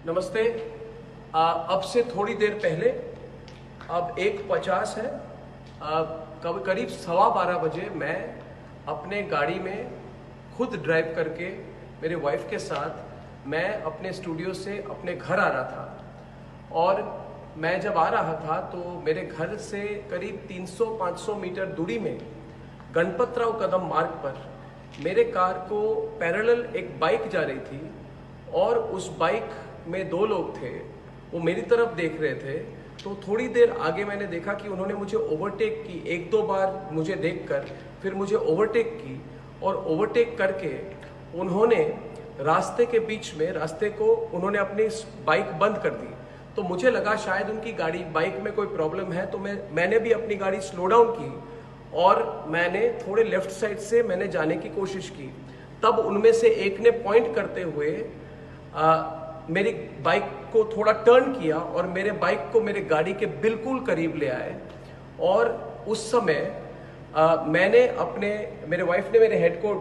नमस्ते। अब से थोड़ी देर पहले, अब 1:50 है, करीब 12:15 बजे मैं अपने गाड़ी में खुद ड्राइव करके मेरे वाइफ के साथ मैं अपने स्टूडियो से अपने घर आ रहा था। और मैं जब आ रहा था तो मेरे घर से करीब 300-500 मीटर दूरी में गणपतराव कदम मार्ग पर मेरे कार को पैरेलल एक बाइक जा रही थी और उस बाइक में 2 लोग थे। वो मेरी तरफ देख रहे थे। तो थोड़ी देर आगे मैंने देखा कि उन्होंने मुझे ओवरटेक की। 1-2 बार मुझे देखकर फिर मुझे ओवरटेक की और ओवरटेक करके उन्होंने रास्ते के बीच में रास्ते को उन्होंने अपनी बाइक बंद कर दी। तो मुझे लगा शायद उनकी बाइक में कोई प्रॉब्लम है। तो मैंने भी अपनी गाड़ी स्लो डाउन की और मैंने थोड़े लेफ्ट साइड से मैंने जाने की कोशिश की। तब उनमें से एक ने पॉइंट करते हुए मेरी बाइक को थोड़ा टर्न किया और मेरे बाइक को मेरे गाड़ी के बिल्कुल करीब ले आए। और उस समय मेरे वाइफ ने मेरे हेड को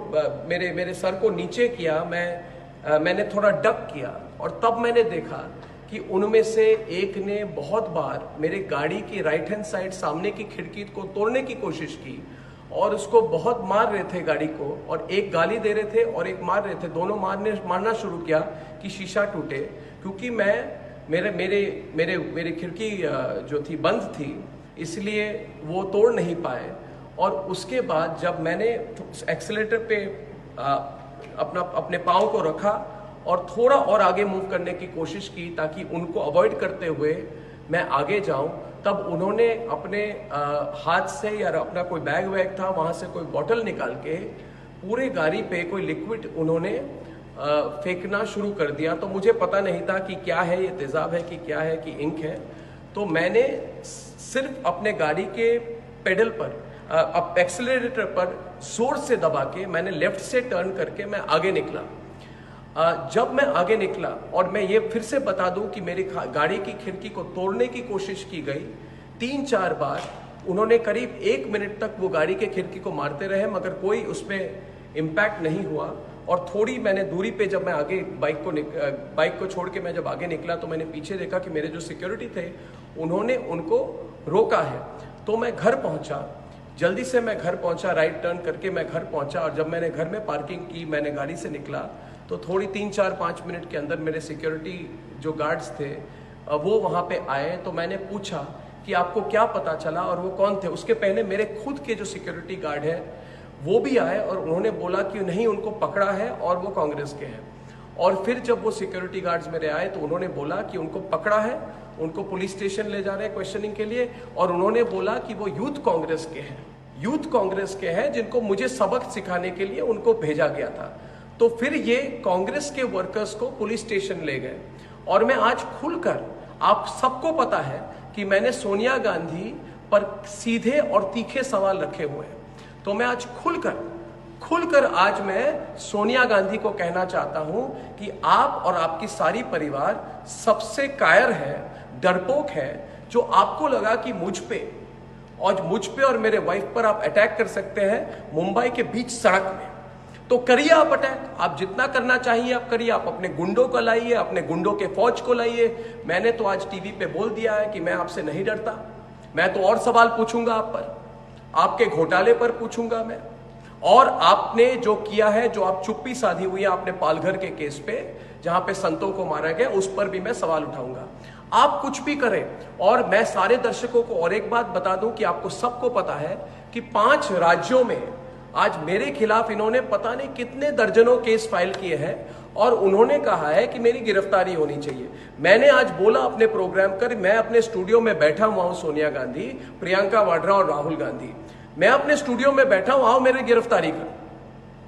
मेरे सर को नीचे किया। मैंने थोड़ा डक किया और तब मैंने देखा कि उनमें से एक ने बहुत बार मेरे गाड़ी की राइट हैंड साइड सामने की खिड़की को तोड़ने की कोशिश की और उसको बहुत मार रहे थे गाड़ी को। और एक गाली दे रहे थे और एक मार रहे थे। दोनों मारना शुरू किया कि शीशा टूटे, क्योंकि मेरी खिड़की जो थी बंद थी, इसलिए वो तोड़ नहीं पाए। और उसके बाद जब मैंने एक्सीलेटर पे अपने पाँव को रखा और थोड़ा और आगे मूव करने की कोशिश की ताकि उनको अवॉइड करते हुए मैं आगे जाऊं, तब उन्होंने अपने हाथ से या अपना कोई बैग था वहां से कोई बॉटल निकाल के पूरे गाड़ी पे कोई लिक्विड उन्होंने फेंकना शुरू कर दिया। तो मुझे पता नहीं था कि क्या है, ये तेजाब है कि क्या है कि इंक है। तो मैंने सिर्फ अपने गाड़ी के पेडल पर एक्सीलरेटर पर जोर से दबा के मैंने लेफ्ट से टर्न करके मैं आगे निकला। जब मैं आगे निकला, और मैं ये फिर से बता दूं कि मेरी गाड़ी की खिड़की को तोड़ने की कोशिश की गई 3-4 बार। उन्होंने करीब 1 मिनट तक वो गाड़ी के खिड़की को मारते रहे, मगर कोई उसमें इम्पैक्ट नहीं हुआ। और थोड़ी मैंने दूरी पे जब मैं आगे बाइक को छोड़ के मैं जब आगे निकला तो मैंने पीछे देखा कि मेरे जो सिक्योरिटी थे उन्होंने उनको रोका है। तो मैं घर पहुंचा, जल्दी से मैं घर पहुंचा, राइट टर्न करके मैं घर पहुंचा। और जब मैंने घर में पार्किंग की, मैंने गाड़ी से निकला तो थोड़ी 3-4-5 मिनट के अंदर मेरे सिक्योरिटी जो गार्ड्स थे वो वहाँ पे आए। तो मैंने पूछा कि आपको क्या पता चला और वो कौन थे। उसके पहले मेरे खुद के जो सिक्योरिटी गार्ड है वो भी आए और उन्होंने बोला कि नहीं, उनको पकड़ा है और वो कांग्रेस के हैं। और फिर जब वो सिक्योरिटी गार्ड्स मेरे आए तो उन्होंने बोला कि उनको पकड़ा है, उनको पुलिस स्टेशन ले जा रहे हैं क्वेश्चनिंग के लिए। और उन्होंने बोला कि वो यूथ कांग्रेस के हैं जिनको मुझे सबक सिखाने के लिए उनको भेजा गया था। तो फिर ये कांग्रेस के वर्कर्स को पुलिस स्टेशन ले गए। और मैं आज खुलकर, आप सबको पता है कि मैंने सोनिया गांधी पर सीधे और तीखे सवाल रखे हुए हैं। तो मैं आज खुलकर आज मैं सोनिया गांधी को कहना चाहता हूं कि आप और आपकी सारी परिवार सबसे कायर है, डरपोक है, जो आपको लगा कि मुझ पे और मेरे वाइफ पर आप अटैक कर सकते हैं मुंबई के बीच सड़क में। तो करिए आप अटैक, आप जितना करना चाहिए आप करिए। आप अपने गुंडों को लाइए, अपने गुंडों के फौज को लाइए। मैंने तो आज टीवी पे बोल दिया है कि मैं आपसे नहीं डरता। मैं तो और सवाल पूछूंगा आप पर, आपके घोटाले पर पूछूंगा मैं। और आपने जो किया है, जो आप चुप्पी साधी हुई है आपने पालघर के केस पे जहां पे संतों को मारा गया, उस पर भी मैं सवाल उठाऊंगा। आप कुछ भी करें। और मैं सारे दर्शकों को और एक बात बता दूं कि आपको सबको पता है कि 5 राज्यों में आज मेरे खिलाफ इन्होंने पता नहीं कितने दर्जनों केस फाइल किए हैं और उन्होंने कहा है कि मेरी गिरफ्तारी होनी चाहिए। मैंने आज बोला अपने प्रोग्राम कर, मैं अपने स्टूडियो में बैठा हुआ हूं, सोनिया गांधी, प्रियंका वाड्रा और राहुल गांधी, मैं अपने स्टूडियो में बैठा हूं, आओ मेरी गिरफ्तारी करो,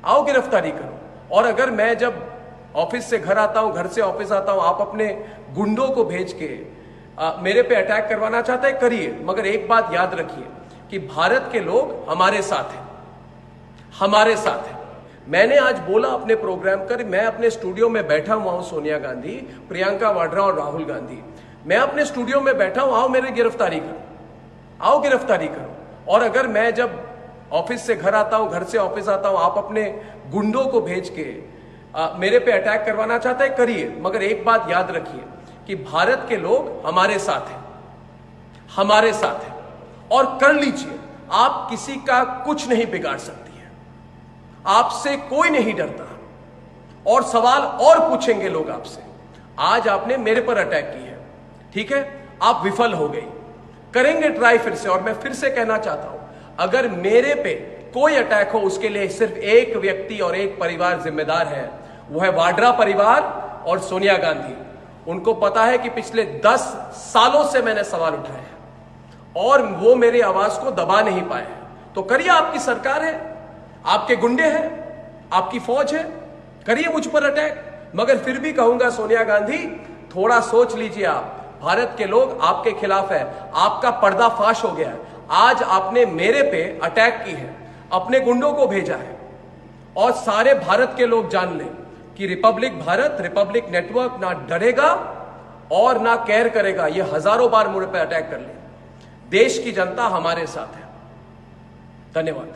आओ गिरफ्तारी करो। और अगर मैं जब ऑफिस से घर आता हूं, घर से ऑफिस आता हूं, आप अपने गुंडों को भेज के मेरे पे अटैक करवाना चाहते हैं, करिए। मगर एक बात याद रखिए कि भारत के लोग हमारे साथ हैं। मैंने आज बोला अपने प्रोग्राम कर, मैं अपने स्टूडियो में बैठा हुआ हूं, सोनिया गांधी, प्रियंका वाड्रा और राहुल गांधी, मैं अपने स्टूडियो में बैठा हूं, आओ मेरी गिरफ्तारी करो। और अगर मैं जब ऑफिस से घर आता हूं, घर से ऑफिस आता हूं, आप अपने गुंडों को भेज के मेरे पे अटैक करवाना चाहता है, करिए, मगर एक बात याद रखिए कि भारत के लोग हमारे साथ हैं, हमारे साथ हैं, और कर लीजिए। आप किसी का कुछ नहीं बिगाड़ सकती है, आपसे कोई नहीं डरता, और सवाल और पूछेंगे लोग आपसे। आज आपने मेरे पर अटैक की है, ठीक है, आप विफल हो गई, करेंगे ट्राई फिर से। और मैं फिर से कहना चाहता हूं, अगर मेरे पे कोई अटैक हो, उसके लिए सिर्फ एक व्यक्ति और एक परिवार जिम्मेदार है, वो है वाड्रा परिवार और सोनिया गांधी। उनको पता है कि पिछले 10 सालों से मैंने सवाल उठाए हैं और वो मेरी आवाज को दबा नहीं पाए हैं। तो करिए, आपकी सरकार है, आपके गुंडे हैं, आपकी फौज है, करिए मुझ पर अटैक। मगर फिर भी कहूंगा, सोनिया गांधी, थोड़ा सोच लीजिए। आप, भारत के लोग आपके खिलाफ है, आपका पर्दाफाश हो गया है। आज आपने मेरे पे अटैक की है, अपने गुंडों को भेजा है, और सारे भारत के लोग जान लें कि रिपब्लिक भारत, रिपब्लिक नेटवर्क ना डरेगा और ना केयर करेगा। ये हजारों बार मुझ पे अटैक कर ले, देश की जनता हमारे साथ है। धन्यवाद।